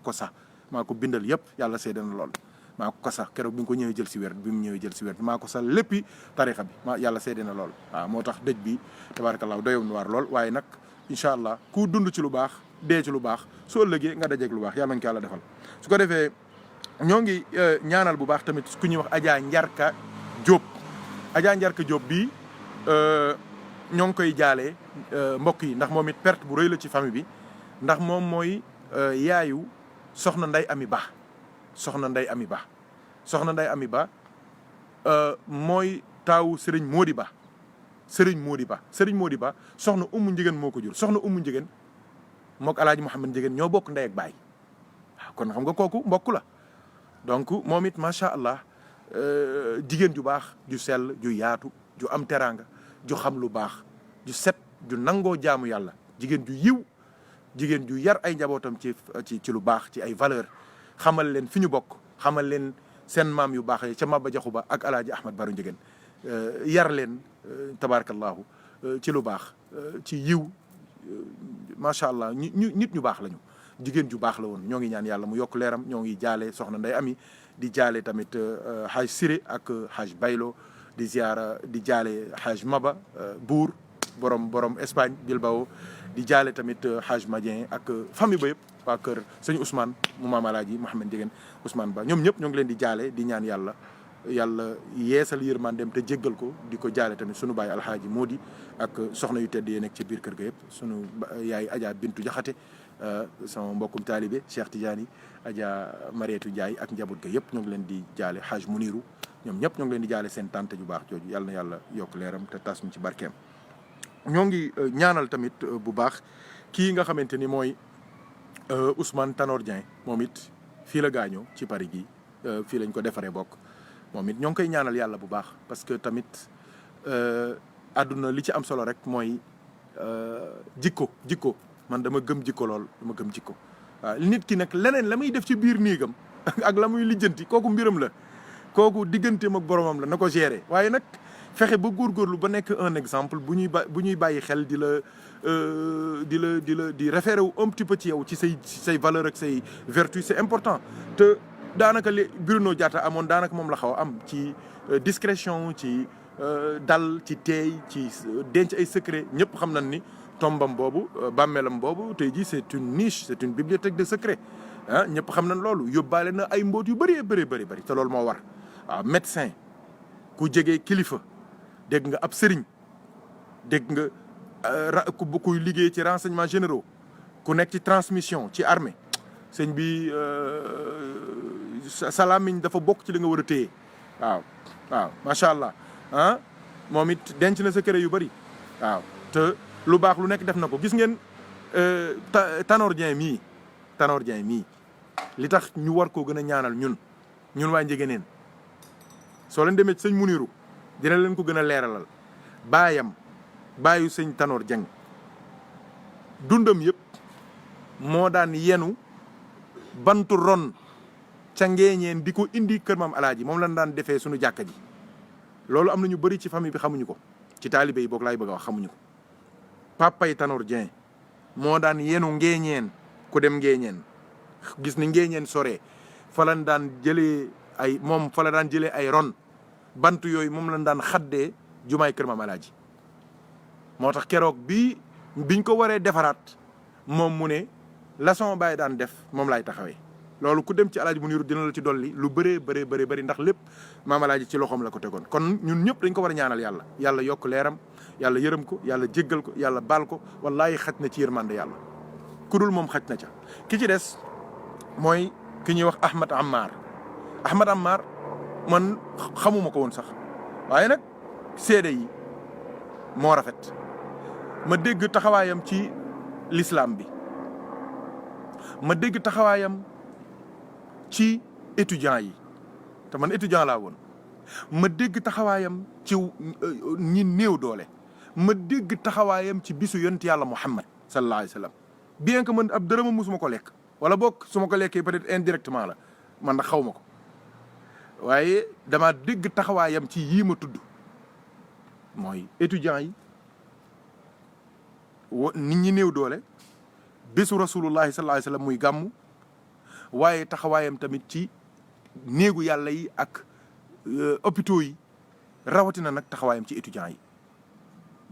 ko bindal yëpp yàlla seede na lool maa ko sax keroog bi nga ko ñëwee jël si wér bi mu ñëwee jël si wér maa ko sax léppi tarixa bi yàlla seede na lool waaw moo tax dëj bi tabarakallah doyoon na waar lool waaye nag incha allah ku dund ci lu baax dee ci lu baax soo ëllëgee nga dajeeg lu baax yàlla nañ ko yàlla defal su ko defee ñoo ngi ñaanal bu baax tamit ku ñuy wax Adja Njarka Diop bii ñoo ngi koy jaalee mbokk yi ndax moom it perte bu rëy la ci famille bi ndax moom mooy yaayu soxna Ndey Ami Ba soxna Ndey Ami Ba mooy taawu Serigne Mody Ba soxna Umu Njigéen moo ko jur soxna Umu Njigéen mook alaaji Mouhamad Njigéen ñoo bokk ndey ak baay waaw kon xam nga kooku mbokk la donc moom it macha allah jigéen ju baax ju sell ju yaatu ju am teraanga ju xam lu baax ju set ju nangoo jaamu yàlla jigéen ju yiw jigéen ju yar ay njabootam ci lu baax ci ay valeur xamal leen fi ñu bokk xamal leen seen maam yu baax yi ca Maba Jaxu Ba ak alaaji Ahmad Baru Njigéen yar leen tabarakallahu ci lu baax ci yiw macha allah nit ñu baax lañu jigéen ju baax la woon ñoo ngi ñaan yàlla mu yokk leeram ñoo ngi jaale soxna Ndey Ami di jaale tamit Haj Siré ak Haj Baylo di ziara di jaale Haj Maba Buur borom Espagne Bilbao di jaale tamit Haj Madien ak famille ba yëpp waa kër sëñ Ousmane mu maam alaaji Mouhamad Ndiéguène Ousmane Ba ñoom ñëpp ñoo ngi leen di jaale di ñaan yàlla yàlla yeesal yërmandeem te jéggal ko. di ko jaale tamit sunu baay alxaaji Modi ak soxna yu tedd yi nekk ci biir kër ga yëpp sunu yaay Adja Bintu Jaxate sama mbokkum taalibe Cheikh Tidiane Adja Marietu Ndiaye ak njaboot ga yëpp ñoo ngi leen di jaale Haj Muniru ñoom ñëpp ñoo ngi leen di jaale seen tante ju baax jooju yàlla na yàlla yokk leeram te tas ñu ci barkeem. ñoo ngi ñaanal tamit bu baax kii nga xamante ni mooy Ousmane Tanor Dieng moom it fii la gaañoo ci Paris gi fii lañ ko defaree bokk moom it ñoo ngi koy ñaanal yàlla bu baax parce que tamit àdduna li ci am solo rek mooy jikko man dama gëm jikko lool dama gëm jikko waaw nit ki nag leneen la muy def ci biir néegam ak la muy lijjanti kooku mbiram la kooku digganteem ak boromam la na ko gérer waaye nag fexe ba góorgóorlu ba nekk un exemple bu ñuy bàyyi xel di référé wu un petit peu ci yow ci say valeur ak say vertu c'est important te daanaka li Bruno Diatta amoon daanaka moom la xaw a am ci discrétion ci dal ci teey ci denc ay secret ñëpp xam nañ ni tombam boobu bàmmeelam boobu tey jii c'est une niche c'est une bibliothèque de secret ah ñëpp xam nañ loolu yóbbaale na ay mbóot yu bëri te loolu moo war waaw médecin ku jege kilifa dégg nga ab sëriñ dégg nga kuy liggéey ci renseignements généraux ku nekk ci transmission ci armée sëñ bi sa làmmiñ dafa bokk ci li nga war a téye waaw macha allah ah moom it denc na secret yu bëri waaw te lu baax lu nekk def na ko gis ngeen Tanor Dieng mii li tax ñu war koo gën a ñaanal ñun waa Njëgëneen soo leen demee ci sëñ Muniru dina leen ko gën a leeralal baayu sëñ Tanor Dieng dundam yëpp moo daan yenu bantu ron ca ngeeñeen di ko indi kër maam alaaji moom lañ daan defee suñu jàkka ji loolu am na ñu bëri ci famille bi xamuñu ko ci taalibe yi boog laay bëgg a wax xamuñu ko papay Tanor Dieng moo daan yenu ngeeñeen ku dem ngeeñeen gis ni ngeeñeen soree fa lañ daan jëlee fa la daan jëlee ay ron bant yooyu moom lañ daan xaddee jumaay kër maam alaaji moo tax keroog biñ ko waree defaraat moom mu ne la sama baay daan def moom laay taxawee loolu ku dem ci alaaji Muniru dina la ci dolli lu bëree ndax lépp maam alaaji ci loxoom la ko tegoon kon ñun ñëpp dañ ko war a ñaanal yàlla yokk leeram yàlla yërëm ko yàlla jéggal ko yàlla baal ko wallaahi xaj na ci yërmande yàlla ku dul moom xaj na ca ki ci des mooy ki ñuy wax Ahmad Ammar man xamuma ko woon sax waaye nag seede yi moo rafet ma dégg taxawaayam ci l'islam bi ma dégg taxawaayam ci étudiants yi te man étudiant laa woon ma dégg taxawaayam ci ñi néew doole ma dégg taxawaayam ci bisu yonent yàlla Muhammad sallallahu alayhi wa sallam bien que man ab dërëma musuma ko lekk wala boog su ma ko lekkee peut-être indirectement la man nag xaw ma ko waaye dama dégg taxawaayam ci yii ma tudd mooy étudiants yi nit ñi néew doole bésu rasulullahi sallallahu alayhi wa sallam muy gàmmu waaye taxawaayam tamit ci néegu yàlla yi ak hôpitaux yi rawatina nag taxawaayam ci étudiants yi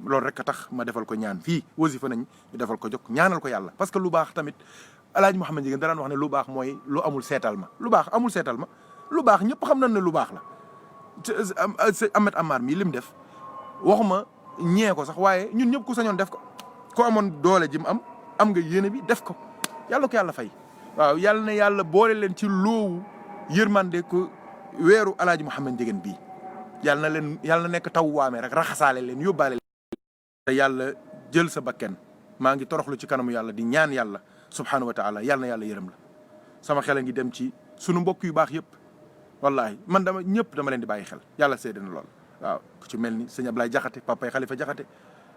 loolu rek a tax ma defal ko ñaan fii wasifa nañ ñu defal ko jokk ñaanal ko yàlla parce que lu baax tamit alaaji Mouhamed Ndiéguène daraan wax ne lu baax mooy lu amul seetal ma lu baax amul seetal ma lu baax ñëpp xam nañ ne lu baax la Ahmed Ammar mii lim def waxuma ñee ko sax waaye ñun ñëpp ku sañoon def ko ko amoon doole ji mu am nga yéene bi def ko yàlla ko yàlla fay waaw yàlla na yàlla boole leen ci loowu yërmande ko weeru alaaji Mouhamed Ndiéguène bii yàlla na nekk taw waamee rek raxasaale leen yóbbaale leen te yàlla jël sa bakken maa ngi toroxlu ci kanamu yàlla di ñaan yàlla subhanahu wa taala yàlla na yàlla yërëm la sama xel a ngi dem ci sunu mbokk yu baax yëpp wallahi man ñëpp dama leen di bàyyi xel yàlla seede na lool waaw ku ci mel ni sëñ Ablaye Jaxate papay Xalifa Jaxate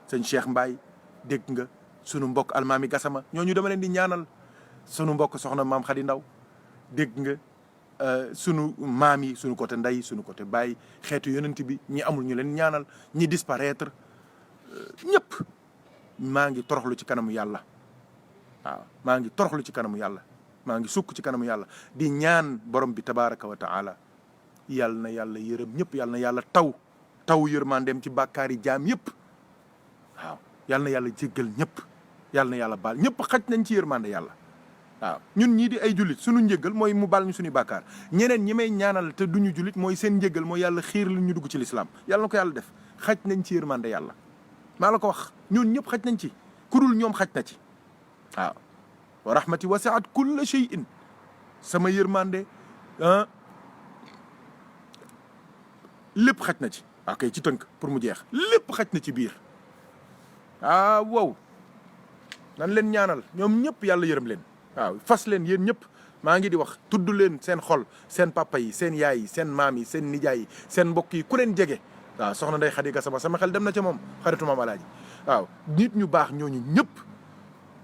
sëñ Cheikh Mbaye dégg nga sunu mbokk almaami Gassama ñooñu dama leen di ñaanal sunu mbokk soxna maam Xadi Ndaw dégg nga sunu maam yi sunu côté ndey sunu côté baay xeetu yonent bi ñi amul ñu leen ñaanal ñi disparaître ñëpp maa ngi toroxlu ci kanamu yàlla waaw maa ngi toroxlu ci kanamu yàlla maa ngi sukk ci kanamu yàlla di ñaan borom bi tabaraka wa taala yàlla na yàlla yërëm ñëpp yàlla na yàlla taw yërmandeem ci bàkkaari jaam yëpp waaw yàlla na yàlla jéggal ñëpp yàlla na yàlla baal ñëpp xaj nañ ci yërmande yàlla waaw ñun ñii di ay jullit suñu njëggal mooy mu baal ñu suñuy bàkkaar ñeneen ñi may ñaanal te duñu jullit mooy seen njëggal mooy yàlla xiir li ñu dugg ci lislaam yàlla na ko yàlla def xaj nañ ci yërmande yàlla maa la ko wax ñun ñëpp xaj nañ ci kurul ñoom xaj na ci waaw wa rahmati wasi'at kulla shay'in sama yërmande lépp xaj na ci waaw kay ci tënk pour mu jeex lépp xaj na ci biir wow nan leen ñaanal ñoom ñëpp yàlla yërëm leen waaw fas leen yéen ñëpp maa ngi di wax tudd leen seen xol seen papa yi seen yaay yi seen maam yi seen nijaay yi seen mbokk yi ku leen jege waaw soxna Ndeye Khady Gassama sama xel dem na ca moom xaritu maam Alaaji waaw nit ñu baax ñooñu ñëpp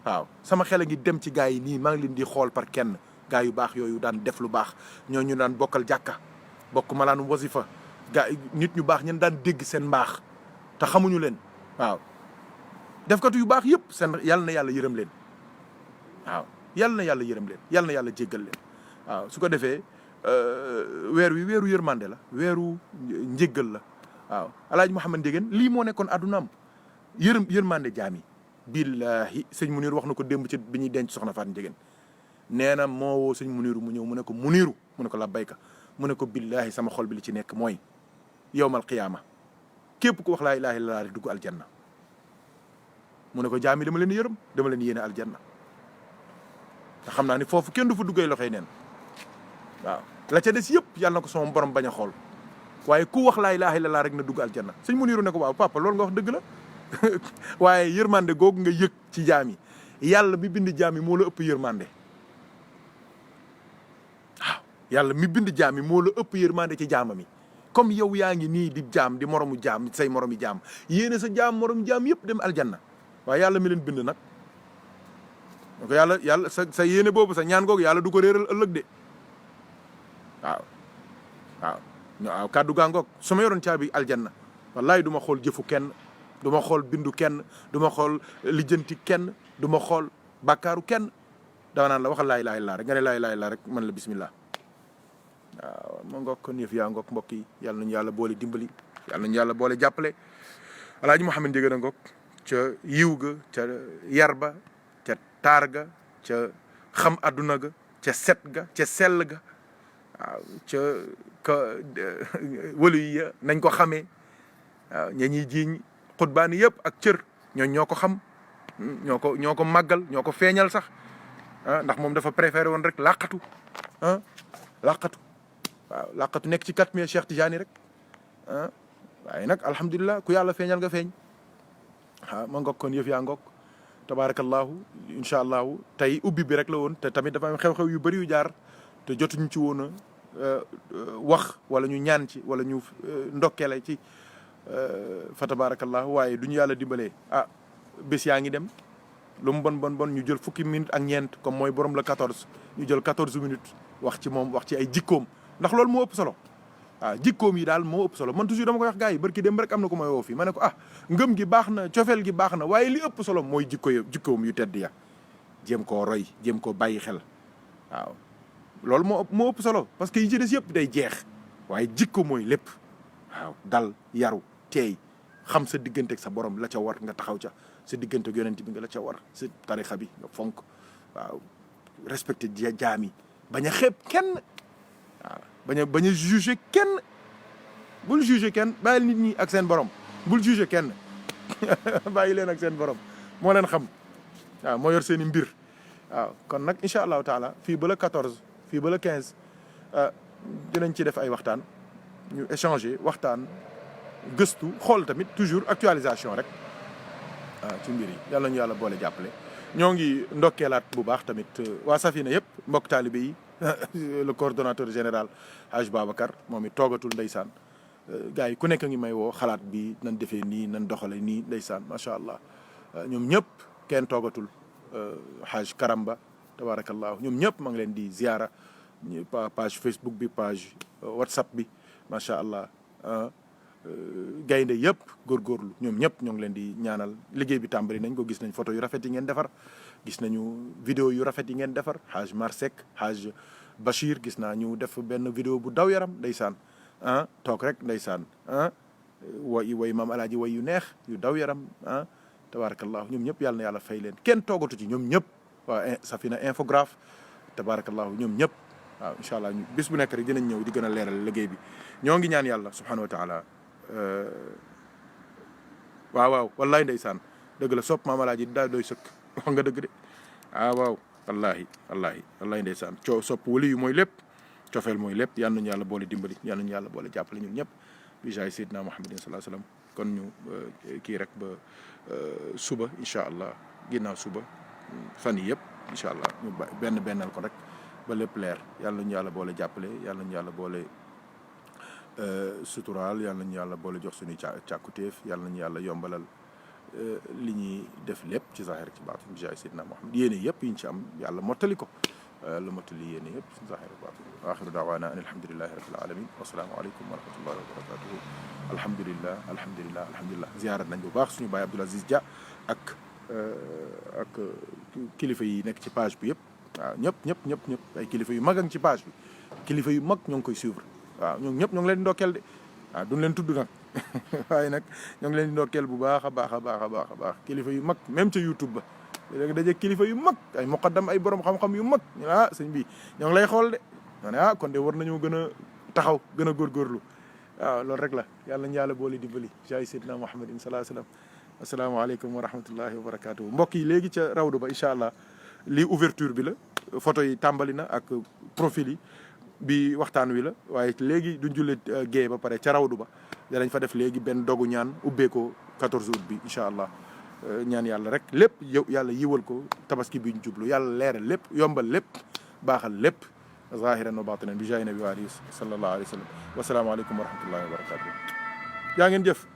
waaw sama xel a ngi dem ci gaa yi nii maa ngi leen di xool par kenn gaa yu baax yooyu daan def lu baax ñooñu daan bokkal jàkka bokk malaan wasifa gaa nit ñu baax ñen daan dégg seen mbaax te xamuñu leen waaw defkatu yu baax yëpp seen yàlla na yàlla yërëm leen waaw yàlla na yàlla yërëm leen yàlla na yàlla jéggal leen waaw su ko defee weer wi weeru yërmande la weeru njéggal la waaw Alaaji Mouhamed Ndiéguène lii moo nekkoon addunaam yërmande jaam yi billahi sëñ Muniru wax na ko démb ci bi ñuy denc soxna Faat Ndiéguène nee na moo woo sëñ Muniru mu ñëw mu ne ko Muniru mu ne ko labbayka mu ne ko billahi sama xol bi li ci nekk mooy yowmal qiyaama képp ku wax laa ilaaha illallaah rek dugg aljanna mu ne ko jaam yi dama leen yërëm dama leen yéene aljanna te xam naa ni foofu kenn du fa duggay loxoy neen waaw la ca des yëpp yàlla na ko sama borom bañ a xool waaye ku wax laa ilaaha illallaah rek na dugg aljanna sëñ Muniru ne ko waaw papa loolu nga wax dëgg la waaye yërmande googu nga yëg ci jaam yi yàlla mi bind jaam yi moo la ëpp yërmande waaw yàlla mi bind jaam yi moo la ëpp yërmande ci jaamam yi comme yow yaa ngi nii di jaam di moromu jaam say moromi jaam yéene sa jaam moromu jaam yëpp dem aljanna waaye yàlla mi leen bind nag donc yàlla sa yéene boobu sa ñaan googu yàlla du ko réeral ëllëg de waaw kàddu gaa ngoog su ma yoroon caabi aljanna wallahi du ma xool jëfu kenn du ma xool bindu kenn du ma xool lijjanti kenn du ma xool bàkkaaru kenn dama naan la waxal laa ilaaha illallaah rek nga ne laa ilaaha illallaah rek man la bismillah waaw ma ngoog kon yëf yaa ngoog mbokk yi yàlla nañu yàlla boole dimbali yàlla nañu yàlla boole jàppale Alaaji Mouhamed Ndiéguène a ngoog ca yiw ga ca yar ba ca taar ga ca xam adduna ga ca set ga ca sell ga waaw ca wëlu yi nañ ko xamee waaw ña ñuy jiiñ xutbaani yëpp ak cër ñoo ko xam ñoo ko màggal ñoo ko feeñal sax ndax moom dafa préféré woon rek làqatu waaw làqatu nekk ci kat mi Cheikh Tidiane rek waaye nag alhamdulilah ku yàlla feeñal nga feeñ ma ngoog kon yëf yaa ngoog tabarakallahu incha allahu tey ubbi bi rek la woon te tamit dafa am xew-xew yu bëri yu jaar te jotuñu ci woon a wax wala ñu ñaan ci wala ñu ndokkeele ci fa tabarakallahu waaye duñu yàlla dimbalee bés yaa ngi dem lu mu bon ñu jël fukki minutes ak ñeent comme mooy borom la 14 ñu jël 14 minutes wax ci moom wax ci ay jikkoom ndax loolu moo ëpp solo jikkoom yi daal moo ëpp solo man toujours dama koy wax gars yi barki dem rek am na ko may woo fii ma ne ko ngëm gi baax na cofeel gi baax na waaye li ëpp solo mooy jikkoom yu tedd ya jéem koo roy jéem koo bàyyi xel waaw loolu moo ëpp solo parce que yi ci des yëpp day jeex waaye jikko mooy lépp waaw dal yaru teey xam sa diggante ak sa borom la ca war nga taxaw ca sa diggante ak yonent bi nga la ca war sa tarixa bi nga fonk waaw respecté jaam yi bañ a xeeb kenn waaw bañ a jugé kenn bul jugé kenn bàyyil nit ñi ak seen borom bul jugé kenn bàyyi leen ak seen borom moo leen xam waaw moo yor seen i mbir waaw kon nag incha allahu taala fii ba la 14 fii ba la 15 dinañ ci def ay waxtaan ñu échanger waxtaan gëstu xool tamit toujours actualisation rek ci mbir yi yàlla ñu yàlla boole jàppale ñoo ngi ndokkeelaat bu baax tamit waa Safina yëpp mbokk taalibe yi le coordonnateur général Haj Babacar moom it toogatul ndeysaan gars yi ku nekk ngi may woo xalaat bi nan defee nii nan doxale nii ndeysaan macha allah ñoom ñëpp kenn toogatul Haj Karamba tabarakallah ñoom ñëpp maa ngi leen di ziara page Facebook bi page WhatsApp bi macha allah gaynde yëpp góorgóorlu ñoom ñëpp ñoo ngi leen di ñaanal liggéey bi tàmbali nañ ko gis nañ photo yu rafet yi ngeen defar gis nañu vidéo yu rafet yi ngeen defar Haj Marsek Haj Bachir gis naa ñu def benn vidéo bu daw yaram ndeysaan toog rek ndeysaan way maam alaaji way yu neex yu daw yaram tabarakallah ñoom ñëpp yàlla na yàlla fay leen kenn toogatu ci ñoom ñëpp waa Safina infographe tabarakallahu ñoom ñëpp waaw incha allah bis bu nekk rek dinañ ñëw di gën a leeral liggéey bi ñoo ngi ñaan yàlla subhanahu wa taala waaw wallahi ndeysaan dëgg la sopp Maam Alaaji daal doy sëkk wax nga dëgg de waaw wallahi ndeysaan sopp wali yu mooy lépp cofeel mooy lépp yal nañu yàlla boole dimbali yal nañu yàlla boole jàppale ñun ñëpp bi jaay Seydina Muhammadin sallallahu alayhi wasallam kon ñu kii rek ba suba incha allah ginnaaw suba fan yi yëpp incha allah ñu bennal ko rek ba lépp leer yàlla nañu yàlla boole jàppale yàlla nañu yàlla boole suturaal yàlla nañu yàlla boole jox suñuy càkkutéef yàlla nañu yàlla yombalal li ñuy def lépp ci zahir ci baatin bi jaay Seydina Muhammad yéene yëpp yi ñu ci am yàlla mottali ko la mottali yéene yëpp ci zahir baatin wa axiru daawaana an alhamdulillahi rabbil alamin wasalaamu aleykum wa rahmatullahi wa barakatuhu alhamdulillah ziyaara nañ bu baax suñu baay Abdoul Aziz Dia ak kilifa yi nekk ci page bi yëpp waaw ñëpp ay kilifa yu mag ak ci page bi kilifa yu mag ñoo ngi koy suivre waaw ñoom ñëpp ñoo ngi leen di ndokkeel de waaw duñ leen tudd nag waaye nag ñoo ngi leen di ndokkeel bu baax a baax kilifa yu mag même ca YouTube ba léegi daje kilifa yu mag ay muqaddam ay borom xam-xam yu mag ñu sëñ bi ñoo ngi lay xool de ñoo ne kon de war nañoo gën a taxaw gën a góorgóorlu waaw loolu rek la yàlla ñu yàlla boole dimbali jaay Seydina Muhammadin sallallahu alayhi wasallam asalaamaaleykum wa rahmatullahi wa barakatuhu mbokk yi léegi ca rawdu ba incha allah lii ouverture bi la photo yi tàmbali na ak profil yi bi waxtaan wi la waaye léegi duñ jullit géey ba pare ca rawdu ba danañ fa def léegi benn dogu ñaan ubbee ko 14 août bi incha allah ñaan yàlla rek lépp yàlla yiwal ko tabaski bi ñu jublu yàlla leeral lépp yombal lépp baaxal lépp zahiran wa batinan bi jaay nabi waari sallallahu alayhi wa sallam wasalaamaaleykum wa rahmatullahi wa barakatuh yaa ngeen jëf